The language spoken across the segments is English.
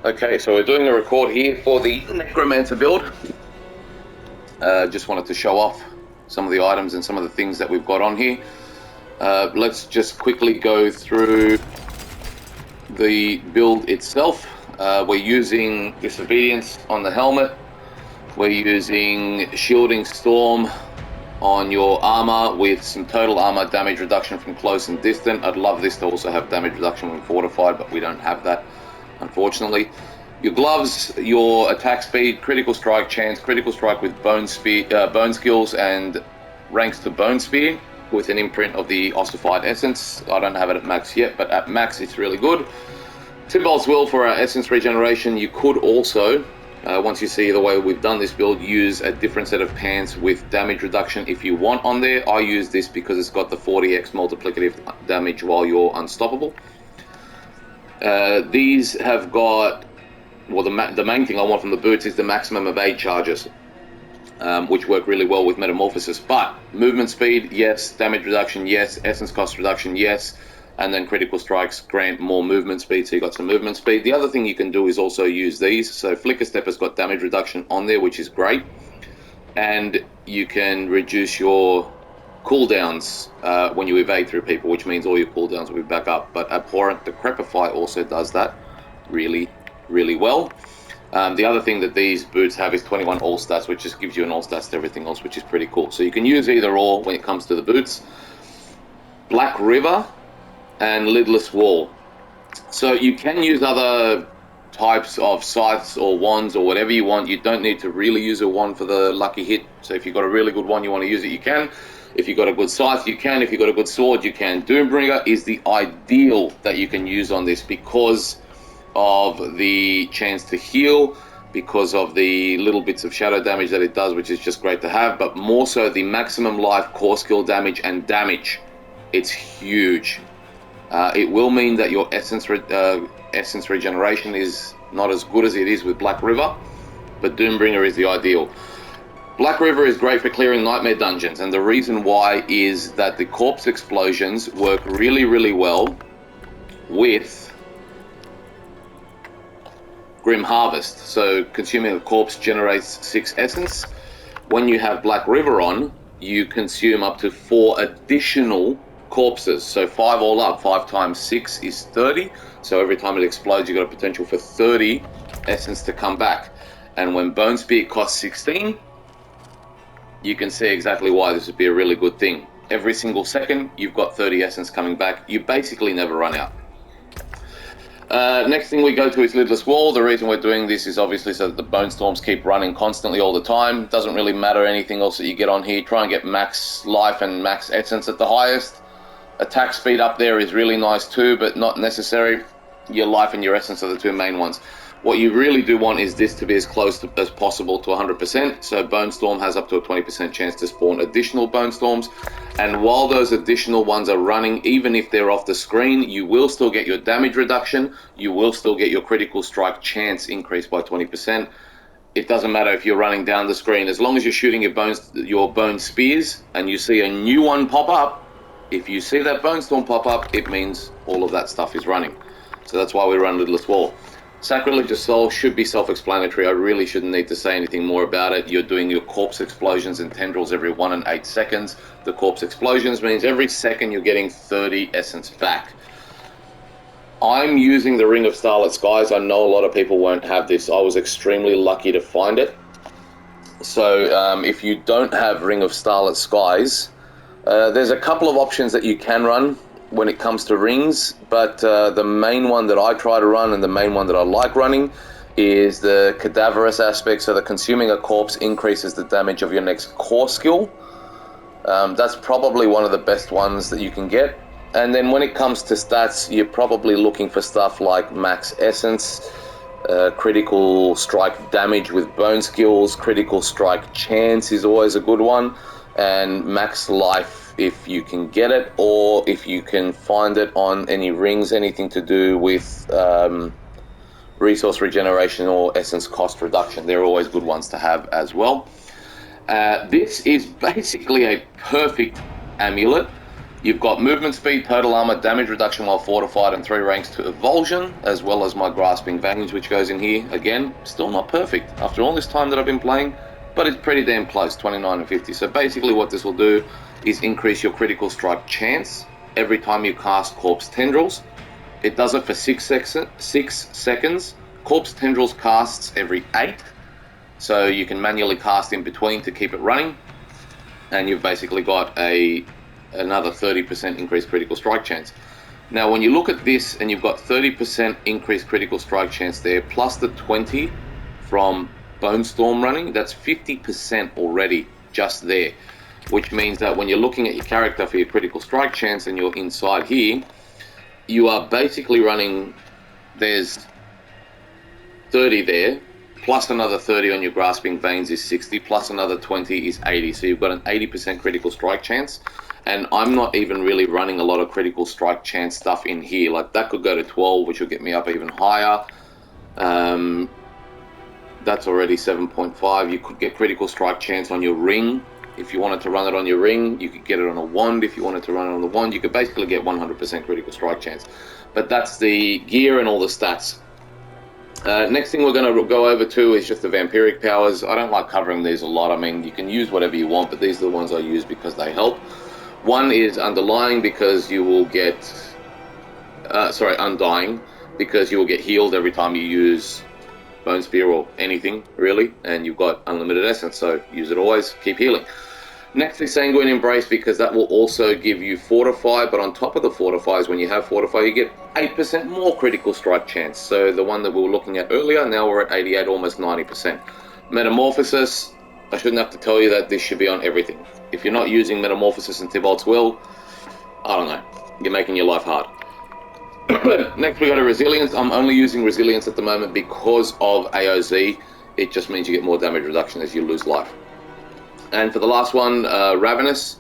Okay, so we're doing a record here for the Necromancer build. Just wanted to show off some of the items and some of the things that we've got on here. Let's just quickly go through the build itself. We're using Disobedience on the helmet. We're using Shielding Storm on your armor with some total armor damage reduction from close and distant. I'd love this to also have damage reduction from fortified, but we don't have that, unfortunately. Your gloves, your attack speed, critical strike chance, critical strike with bone skills, and ranks to bone spear with an imprint of the ossified essence. I don't have it at max yet, but at max it's really good. Timbal's Will for our essence regeneration. You could also, once you see the way we've done this build, use a different set of pants with damage reduction if you want on there. I use this because it's got the 40x multiplicative damage while you're unstoppable. These have got, well, the main thing I want from the boots is the maximum of 8 charges, which work really well with metamorphosis. But movement speed, yes. Damage reduction, yes. Essence cost reduction, yes. And then critical strikes grant more movement speed, so you got some movement speed. The other thing you can do is also use these. So Flicker Step has got damage reduction on there, which is great. And you can reduce your cooldowns when you evade through people, which means all your cooldowns will be back up. But Abhorrent Decrepify also does that really well. The other thing that these boots have is 21 all stats, which just gives you an all stats to everything else, which is pretty cool. So you can use either or when it comes to the boots. Black River and Lidless Wall. So you can use other types of scythes or wands or whatever you want. You don't need to really use a wand for the lucky hit. So if you've got a really good one, you want to use it, you can. If you've got a good scythe, you can. If you've got a good sword, you can. Doombringer is the ideal that you can use on this because of the chance to heal, because of the little bits of shadow damage that it does, which is just great to have, but more so the maximum life, core skill damage, and damage. It's huge. It will mean that your essence regeneration is not as good as it is with Black River, but Doombringer is the ideal. Black River is great for clearing nightmare dungeons, and the reason why is that the corpse explosions work really well with Grim Harvest. So consuming a corpse generates 6 essence. When you have Black River on, you consume up to 4 additional corpses, so 5 all up. 5 times 6 is 30, so every time it explodes you got a potential for 30 essence to come back. And when Bone Spear costs 16, you can see exactly why this would be a really good thing. Every single second you've got 30 essence coming back. You basically never run out. Next thing we go to is Lidless Wall. The reason we're doing this is obviously so that the Bone Storms keep running constantly all the time. Doesn't really matter anything else that you get on here. Try and get max life and max essence at the highest. Attack speed up there is really nice too, but not necessary. Your life and your essence are the 2 main ones. What you really do want is this to be as close as possible to 100%. So Bone Storm has up to a 20% chance to spawn additional Bone Storms. And while those additional ones are running, even if they're off the screen, you will still get your damage reduction. You will still get your critical strike chance increased by 20%. It doesn't matter if you're running down the screen. As long as you're shooting your bone spears and you see a new one pop up, if you see that Bone Storm pop up, it means all of that stuff is running. So that's why we run Lidless Wall. Sacrilegious Soul should be self-explanatory. I really shouldn't need to say anything more about it. You're doing your corpse explosions and tendrils every 1 and 8 seconds. The corpse explosions means every second you're getting 30 essence back. I'm using the Ring of Starlit Skies. I know a lot of people won't have this. I was extremely lucky to find it. So if you don't have Ring of Starlit Skies, there's a couple of options that you can run when it comes to rings, but the main one that I try to run and the main one that I like running is the cadaverous aspect, so that consuming a corpse increases the damage of your next core skill. That's probably one of the best ones that you can get. And then when it comes to stats, you're probably looking for stuff like max essence, critical strike damage with bone skills, critical strike chance is always a good one, and max life if you can get it, or if you can find it on any rings, anything to do with resource regeneration or essence cost reduction. They're always good ones to have as well. This is basically a perfect amulet. You've got movement speed, total armor, damage reduction while fortified, and 3 ranks to evulsion, as well as my grasping veins, which goes in here. Again, still not perfect after all this time that I've been playing, but it's pretty damn close, 29 and 50. So basically what this will do is increase your critical strike chance every time you cast Corpse Tendrils. It does it for 6 seconds. Corpse Tendrils casts every 8, so you can manually cast in between to keep it running, and you've basically got another 30% increased critical strike chance. Now when you look at this and you've got 30% increased critical strike chance there, plus the 20 from Bone Storm running, that's 50% already just there, which means that when you're looking at your character for your critical strike chance and you're inside here, you are basically running, there's 30 there, plus another 30 on your grasping veins is 60, plus another 20 is 80, so you've got an 80% critical strike chance. And I'm not even really running a lot of critical strike chance stuff in here. Like that could go to 12, which will get me up even higher. That's already 7.5. You could get critical strike chance on your ring. If you wanted to run it on your ring, you could get it on a wand. If you wanted to run it on the wand, you could basically get 100% critical strike chance. But that's the gear and all the stats. Next thing we're going to go over to is just the Vampiric powers. I don't like covering these a lot. I mean, you can use whatever you want, but these are the ones I use because they help. One is Underlying, because you will get... Undying, because you will get healed every time you use Bone Spear or anything, really. And you've got unlimited essence, so use it always. Keep healing. Next is Sanguine Embrace, because that will also give you Fortify, but on top of the Fortifies, when you have Fortify, you get 8% more critical strike chance. So the one that we were looking at earlier, now we're at 88, almost 90%. Metamorphosis, I shouldn't have to tell you that this should be on everything. If you're not using Metamorphosis in Thibault's Will, I don't know, you're making your life hard. Next we got a Resilience. I'm only using Resilience at the moment because of AOZ. It just means you get more damage reduction as you lose life. And for the last one, Ravenous,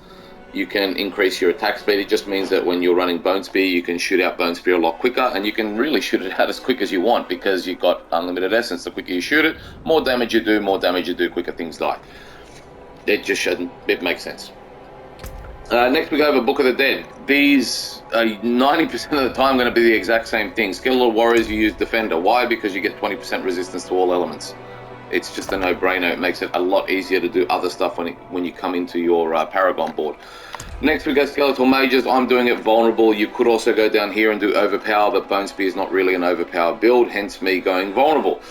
you can increase your attack speed. It just means that when you're running Bone Spear, you can shoot out Bone Spear a lot quicker, and you can really shoot it out as quick as you want because you've got unlimited essence. The quicker you shoot it, more damage you do, quicker things die. It just shouldn't. It makes sense. Next we go over Book of the Dead. These are 90% of the time going to be the exact same thing. Skeletal Warriors, you use Defender. Why? Because you get 20% resistance to all elements. It's just a no-brainer. It makes it a lot easier to do other stuff when you come into your Paragon board. Next we go Skeletal Mages. I'm doing it vulnerable. You could also go down here and do Overpower, but Bone Spear is not really an Overpower build, hence me going vulnerable.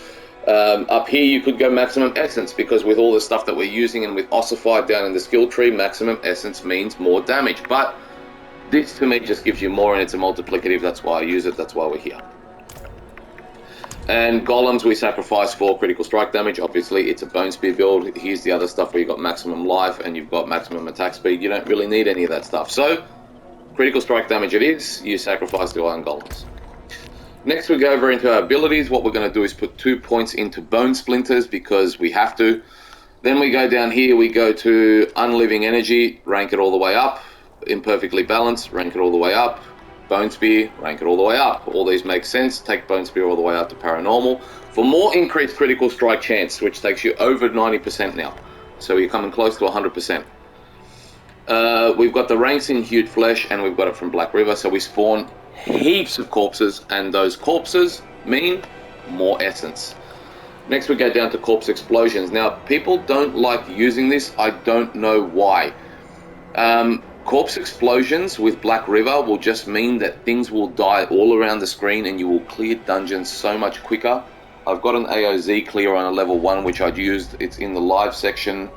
Up here you could go Maximum Essence, because with all the stuff that we're using and with Ossified down in the skill tree, Maximum Essence means more damage. But this to me just gives you more, and it's a multiplicative. That's why I use it. That's why we're here. And Golems we sacrifice for critical strike damage. Obviously it's a Bone Spear build. Here's the other stuff where you've got maximum life and you've got maximum attack speed. You don't really need any of that stuff. So critical strike damage it is. You sacrifice the Iron Golems. Next we go over into our abilities. What we're going to do is put 2 points into Bone Splinters because we have to. Then we go down here, we go to Unliving Energy, rank it all the way up. Imperfectly Balanced, rank it all the way up. Bone Spear, rank it all the way up. All these make sense. Take Bone Spear all the way up to Paranormal. For more increased critical strike chance, which takes you over 90% now. So you're coming close to 100%. We've got the ranks in Hued Flesh, and we've got it from Black River. So we spawn heaps of corpses, and those corpses mean more essence. Next we go down to Corpse Explosions. Now, people don't like using this. I don't know why. Corpse Explosions with Black River will just mean that things will die all around the screen and you will clear dungeons so much quicker. I've got an AOZ clear on a level 1 which I'd used. It's in the live section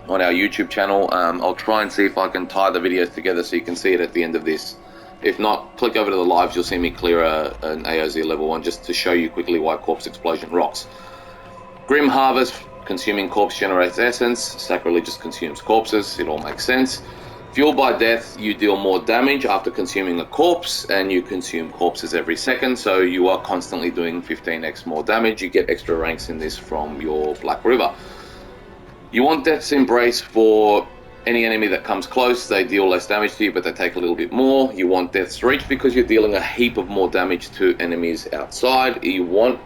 on our YouTube channel. I'll try and see if I can tie the videos together so you can see it at the end of this. If not, click over to the lives, you'll see me clear an AOZ level 1 just to show you quickly why Corpse Explosion rocks. Grim Harvest, consuming corpse generates essence. Sacrilegious consumes corpses. It all makes sense. Fueled by Death, you deal more damage after consuming a corpse, and you consume corpses every second, so you are constantly doing 15x more damage. You get extra ranks in this from your Black River. You want Death's Embrace for any enemy that comes close. They deal less damage to you, but they take a little bit more. You want Death's Reach because you're dealing a heap of more damage to enemies outside. You want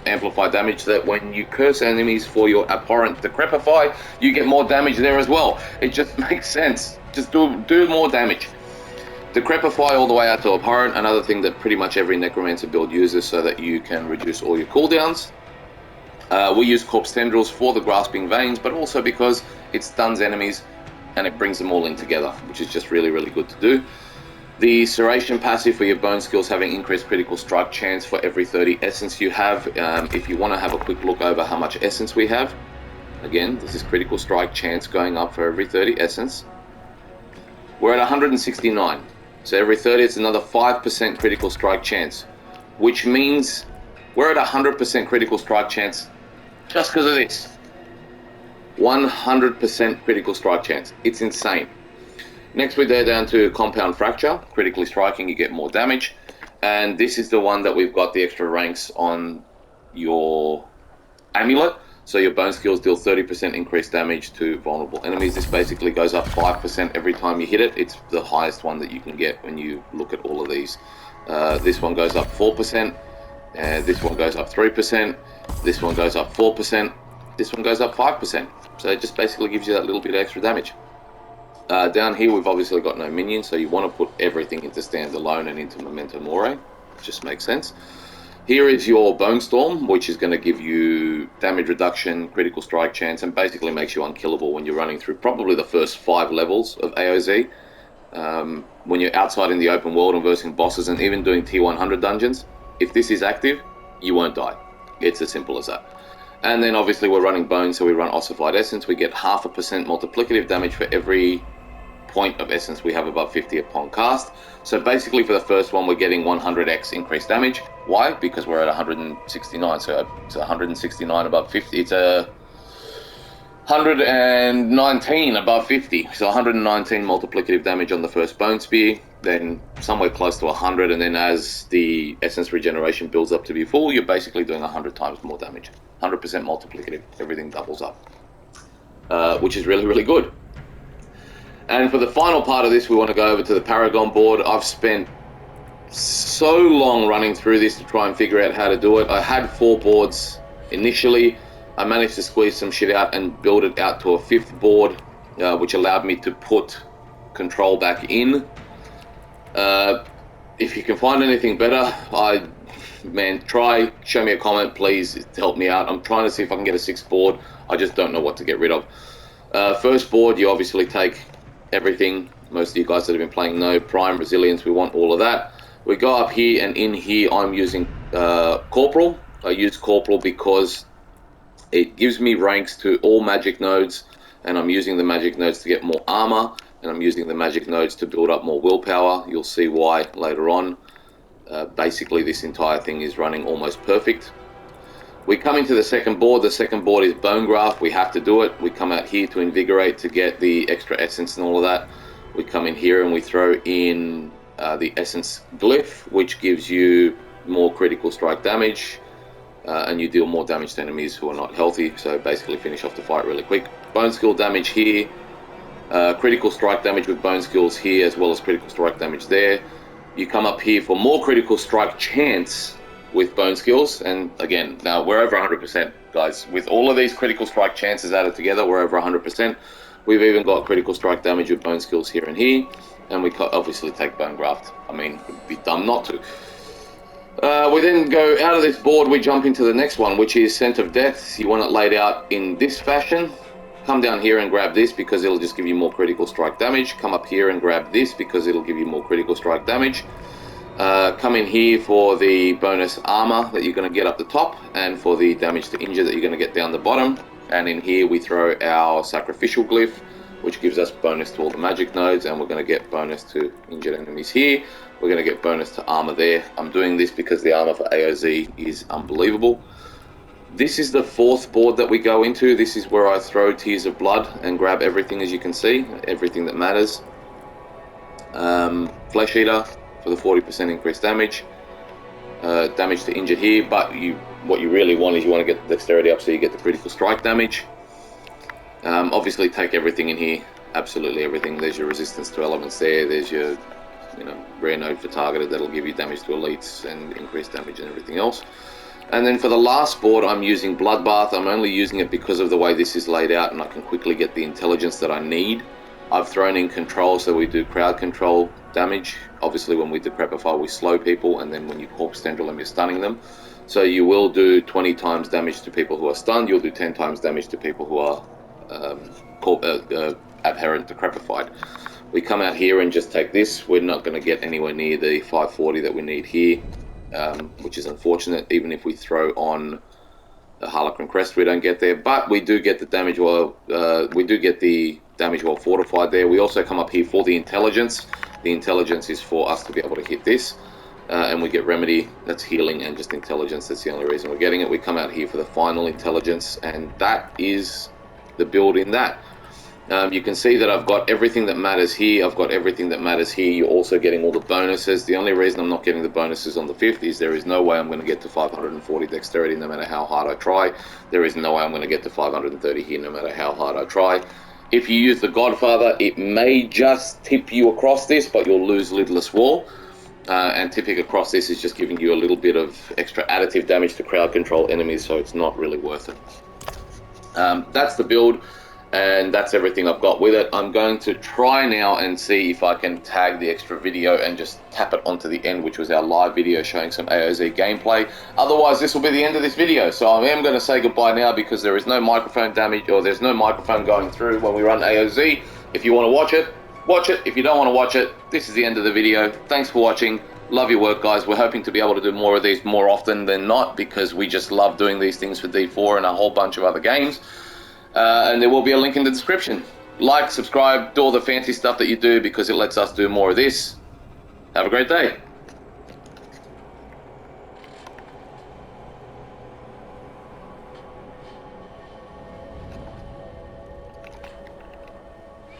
Amplify damage so that when you curse enemies for your Abhorrent Decrepify, you get more damage there as well. It just makes sense. Just do more damage. Decrepify all the way out to Abhorrent, another thing that pretty much every Necromancer build uses so that you can reduce all your cooldowns. We use Corpse Tendrils for the Grasping Veins, but also because it stuns enemies and it brings them all in together, which is just really, really good to do. The Serration passive for your Bone Skills, having increased critical strike chance for every 30 essence you have. If you want to have a quick look over how much essence we have, again, this is critical strike chance going up for every 30 essence. We're at 169, so every 30 it's another 5% critical strike chance, which means we're at 100% critical strike chance just because of this. 100% critical strike chance. It's insane. Next we're there down to Compound Fracture. Critically striking, you get more damage. And this is the one that we've got the extra ranks on your amulet. So your Bone Skills deal 30% increased damage to vulnerable enemies. This basically goes up 5% every time you hit it. It's the highest one that you can get when you look at all of these. This one goes up 4%. This one goes up 3%. This one goes up 4%. This one goes up 5%. So it just basically gives you that little bit of extra damage. Down here we've obviously got no minions, so you want to put everything into Standalone and into Memento Mori. It just makes sense. Here is your Bone Storm, which is going to give you damage reduction, critical strike chance, and basically makes you unkillable when you're running through probably the first 5 levels of AOZ. When you're outside in the open world and versing bosses and even doing T100 dungeons, if this is active, you won't die. It's as simple as that. And then obviously we're running Bones, so we run Ossified Essence. We get 0.5% multiplicative damage for every point of essence we have above 50 upon cast. So basically for the first one we're getting 100x increased damage. Why? Because we're at 169, so it's 169 above 50. It's a 119 above 50, so 119 multiplicative damage on the first Bone Spear, then somewhere close to 100, and then as the essence regeneration builds up to be full, you're basically doing 100 times more damage. 100% multiplicative, everything doubles up, which is really, really good. And for the final part of this, we want to go over to the Paragon board. I've spent so long running through this to try and figure out how to do it. I had 4 boards initially. I managed to squeeze some shit out and build it out to a 5th board, which allowed me to put control back in. If you can find anything better, show me a comment, please help me out. I'm trying to see if I can get a 6th board. I just don't know what to get rid of. First board, you obviously take everything. Most of you guys that have been playing know Prime, Resilience, we want all of that. We go up here, and in here I'm using Corporal. I use Corporal because it gives me ranks to all magic nodes, and I'm using the magic nodes to get more armor, and I'm using the magic nodes to build up more willpower. You'll see why later on. Basically this entire thing is running almost perfect. We come into the second board. The second board is Bone Graft. We have to do it. We come out here to Invigorate to get the extra essence and all of that. We come in here and we throw in the Essence Glyph, which gives you more critical strike damage, and you deal more damage to enemies who are not healthy, so basically finish off the fight really quick. Bone Skill damage here, critical strike damage with Bone Skills here, as well as critical strike damage there. You come up here for more critical strike chance with Bone Skills, and again, now we're over 100%, guys. With all of these critical strike chances added together, we're over 100%. We've even got critical strike damage with Bone Skills here and here, and we obviously take Bone Graft. I mean, it'd be dumb not to. We then go out of this board, we jump into the next one, which is Scent of Death. You want it laid out in this fashion. Come down here and grab this because it'll just give you more critical strike damage. Come up here and grab this because it'll give you more critical strike damage. Come in here for the bonus armor that you're going to get up the top, and for the damage to injure that you're going to get down the bottom. And in here we throw our Sacrificial Glyph, which gives us bonus to all the magic nodes, and we're going to get bonus to injured enemies here. We're going to get bonus to armor there. I'm doing this because the armor for AOZ is unbelievable. This is the 4th board that we go into. This is where I throw Tears of Blood and grab everything, as you can see, everything that matters. Flesh Eater for the 40% increased damage. Damage to injured here, but what you really want is you want to get the dexterity up so you get the critical strike damage. Obviously take everything in here, absolutely everything. There's your resistance to elements there, there's your rare node for targeted that'll give you damage to elites and increased damage and everything else. And then for the last board I'm using Bloodbath. I'm only using it because of the way this is laid out, and I can quickly get the intelligence that I need. I've thrown in control, so we do crowd control damage. Obviously, when we decrepify, we slow people, and then when you corpse tendril them, you're stunning them. So you will do 20 times damage to people who are stunned. You'll do 10 times damage to people who are adherent decrepified. We come out here and just take this. We're not going to get anywhere near the 540 that we need here, which is unfortunate. Even if we throw on the Harliquens Crest, we don't get there, but we do get the damage while fortified there. We also come up here for the intelligence. The intelligence is for us to be able to hit this, and we get remedy. That's healing and just intelligence. That's the only reason we're getting it. We come out here for the final intelligence, and that is the build in that. You can see that I've got everything that matters here. I've got everything that matters here. You're also getting all the bonuses. The only reason I'm not getting the bonuses on the 5th is there is no way I'm going to get to 540 dexterity no matter how hard I try. There is no way I'm going to get to 530 here no matter how hard I try. If you use the Godfather, it may just tip you across this, but you'll lose Lidless Wall. And tipping across this is just giving you a little bit of extra additive damage to crowd control enemies, so it's not really worth it. That's the build. And that's everything I've got with it. I'm going to try now and see if I can tag the extra video and just tap it onto the end, which was our live video showing some AOZ gameplay. Otherwise, this will be the end of this video. So I am going to say goodbye now because there is no microphone damage, or there's no microphone going through when we run AOZ. If you want to watch it, watch it. If you don't want to watch it, this is the end of the video. Thanks for watching. Love your work, guys. We're hoping to be able to do more of these more often than not because we just love doing these things for D4 and a whole bunch of other games. And there will be a link in the description. Like, subscribe, do all the fancy stuff that you do because it lets us do more of this. Have a great day.